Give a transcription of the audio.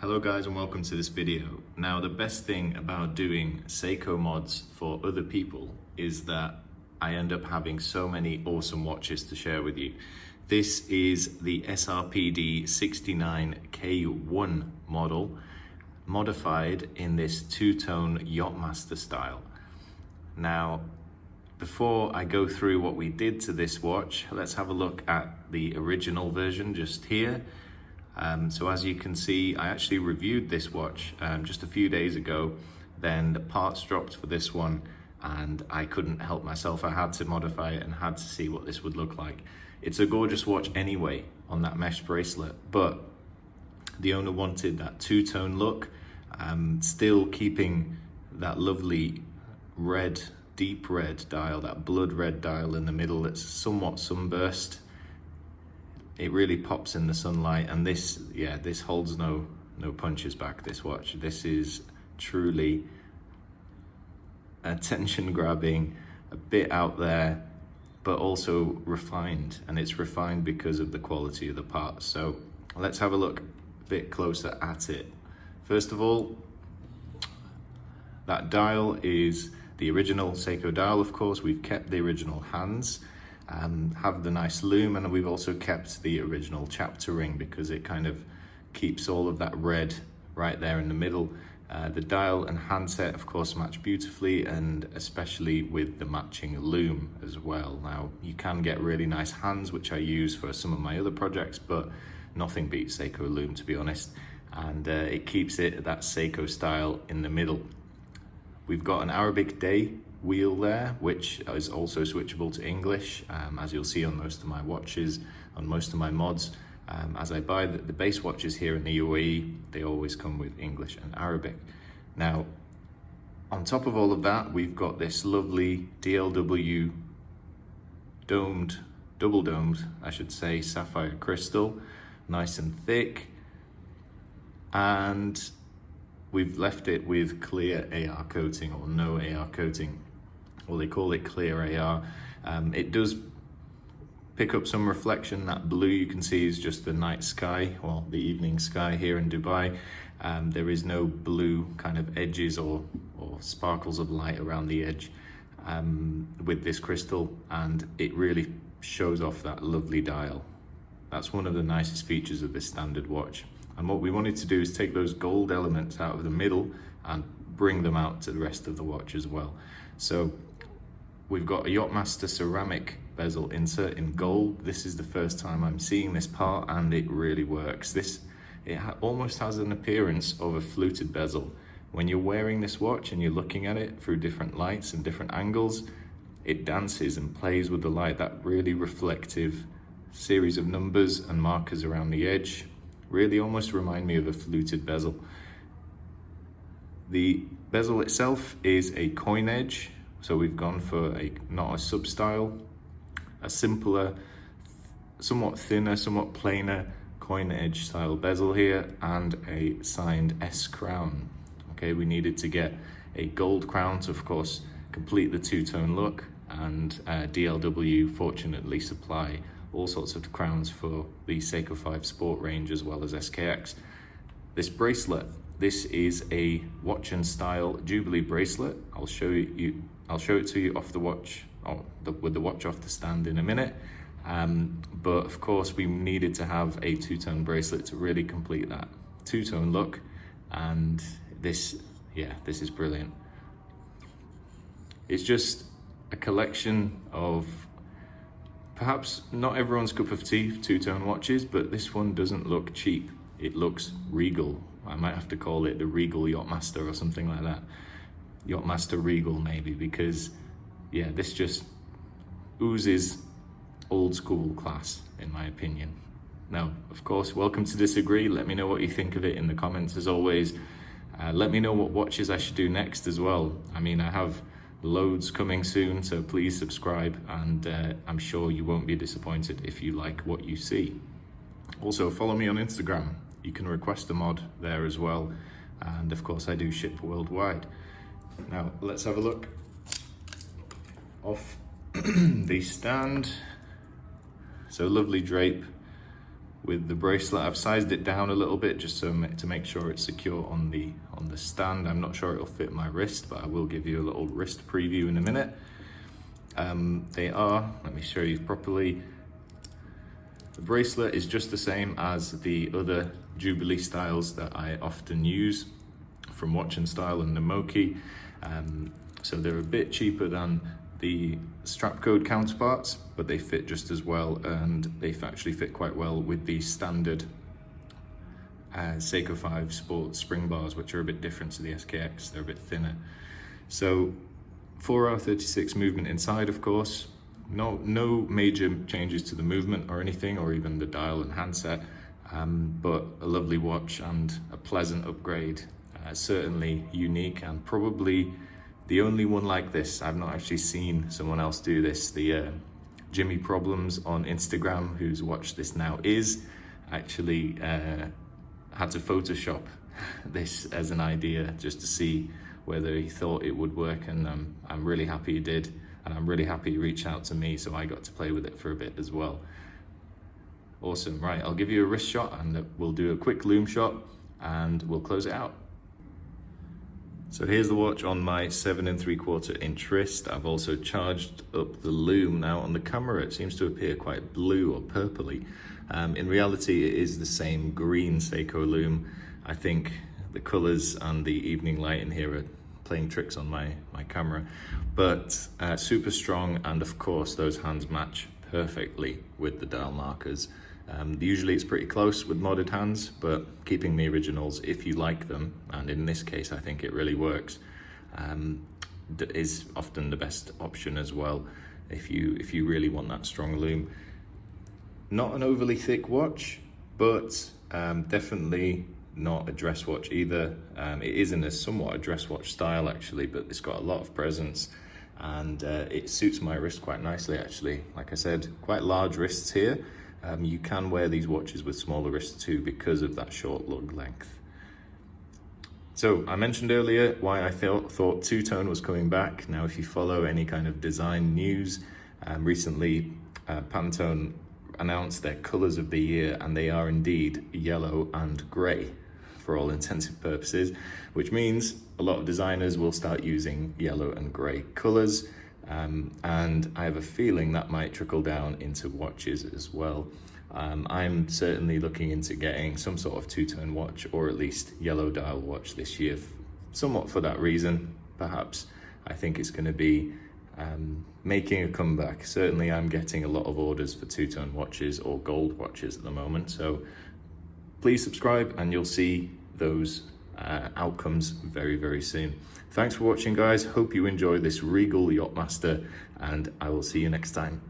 Hello guys and welcome to this video. Now the best thing about doing Seiko mods for other people is that I end up having so many awesome watches to share with you. This is the SRPD69 K1 model, modified in this two-tone Yacht-Master style. Now, before I go through what we did to this watch, let's have a look at the original version just here. So as you can see, I actually reviewed this watch just a few days ago. Then the parts dropped for this one and I couldn't help myself. I had to modify it and had to see what this would look like. It's a gorgeous watch anyway on that mesh bracelet, but the owner wanted that two-tone look, still keeping that lovely red, deep red dial, that blood red dial in the middle that's somewhat sunburst. It really pops in the sunlight, and this holds no punches back, this watch. This is truly attention grabbing, a bit out there, but also refined, and it's refined because of the quality of the parts. So let's have a look a bit closer at it. First of all, that dial is the original Seiko dial, of course. We've kept the original hands, have the nice loom, and we've also kept the original chapter ring because it kind of keeps all of that red right there in the middle. The dial and handset, of course, match beautifully, and especially with the matching loom as well. Now, you can get really nice hands, which I use for some of my other projects, but nothing beats Seiko loom, to be honest. And it keeps it that Seiko style in the middle. We've got an Arabic day wheel there, which is also switchable to English, as you'll see on most of my watches, on most of my mods. As I buy the base watches here in the UAE, they always come with English and Arabic. Now, on top of all of that, we've got this lovely DLW double domed, I should say, sapphire crystal, nice and thick. And we've left it with clear AR coating, or no AR coating. Well, they call it clear AR. It does pick up some reflection. That blue you can see is just the night sky, well, the evening sky here in Dubai. There is no blue kind of edges or sparkles of light around the edge with this crystal, and it really shows off that lovely dial. That's one of the nicest features of this standard watch. And what we wanted to do is take those gold elements out of the middle and bring them out to the rest of the watch as well. So we've got a Yacht-Master ceramic bezel insert in gold. This is the first time I'm seeing this part, and it really works. It almost has an appearance of a fluted bezel. When you're wearing this watch and you're looking at it through different lights and different angles, it dances and plays with the light, that really reflective series of numbers and markers around the edge. Really almost remind me of a fluted bezel. The bezel itself is a coin edge, so we've gone for not a sub style, a simpler, somewhat thinner, somewhat plainer coin edge style bezel here, and a signed S crown. Okay, we needed to get a gold crown to, of course, complete the two-tone look, and DLW fortunately supply all sorts of crowns for the Seiko 5 Sport range as well as SKX. This bracelet, this is a watch and style Jubilee bracelet. I'll show it to you off the watch, with the watch off the stand in a minute. But of course we needed to have a two-tone bracelet to really complete that two-tone look, and this is brilliant. It's just a collection of perhaps not everyone's cup of tea, two-tone watches, but this one doesn't look cheap. It looks regal. I might have to call it the Regal Yacht-Master or something like that. Yacht-Master Regal maybe, because yeah, this just oozes old school class in my opinion. Now, of course, welcome to disagree. Let me know what you think of it in the comments as always. Let me know what watches I should do next as well. I mean, I have loads coming soon, so please subscribe, and I'm sure you won't be disappointed if you like what you see. Also, follow me on Instagram. You can request a mod there as well, and of course I do ship worldwide. Now let's have a look off the stand. So lovely drape with the bracelet. I've sized it down a little bit just so to make sure it's secure on the stand. I'm not sure it'll fit my wrist, but I will give you a little wrist preview in a minute. They are, let me show you properly. The bracelet is just the same as the other Jubilee styles that I often use from Watch and Style and Namoki. So they're a bit cheaper than the strap code counterparts, but they fit just as well, and they actually fit quite well with the standard Seiko 5 Sport spring bars, which are a bit different to the SKX. They're a bit thinner. So 4R36 movement inside, of course. No major changes to the movement or anything, or even the dial and handset, but a lovely watch and a pleasant upgrade. Certainly unique, and probably the only one like this. I've not actually seen someone else do this. The Jimmy Problems on Instagram, who's watched this now, is actually had to Photoshop this as an idea just to see whether he thought it would work, and I'm really happy he did, and I'm really happy he reached out to me so I got to play with it for a bit as well. Awesome. Right, I'll give you a wrist shot and we'll do a quick loom shot and we'll close it out. So here's the watch on my 7 3/4 inch wrist. I've also charged up the loom. Now on the camera it seems to appear quite blue or purpley. In reality it is the same green Seiko loom. I think the colors and the evening light in here are playing tricks on my camera, but super strong, and of course those hands match perfectly with the dial markers. Usually it's pretty close with modded hands, but keeping the originals if you like them, and in this case I think it really works, is often the best option as well if you really want that strong loom. Not an overly thick watch, but definitely not a dress watch either. It is in somewhat a dress watch style actually, but it's got a lot of presence, and it suits my wrist quite nicely actually. Like I said, quite large wrists here. You can wear these watches with smaller wrists too because of that short lug length. So I mentioned earlier why I thought two-tone was coming back. Now if you follow any kind of design news, recently Pantone announced their colors of the year, and they are indeed yellow and gray for all intensive purposes, which means a lot of designers will start using yellow and gray colors. And I have a feeling that might trickle down into watches as well. I'm certainly looking into getting some sort of two-tone watch, or at least yellow dial watch this year, somewhat for that reason. Perhaps I think it's going to be making a comeback. Certainly I'm getting a lot of orders for two-tone watches or gold watches at the moment, so please subscribe and you'll see those outcomes very, very soon. Thanks for watching, guys. Hope you enjoy this Regal Yacht-Master, and I will see you next time.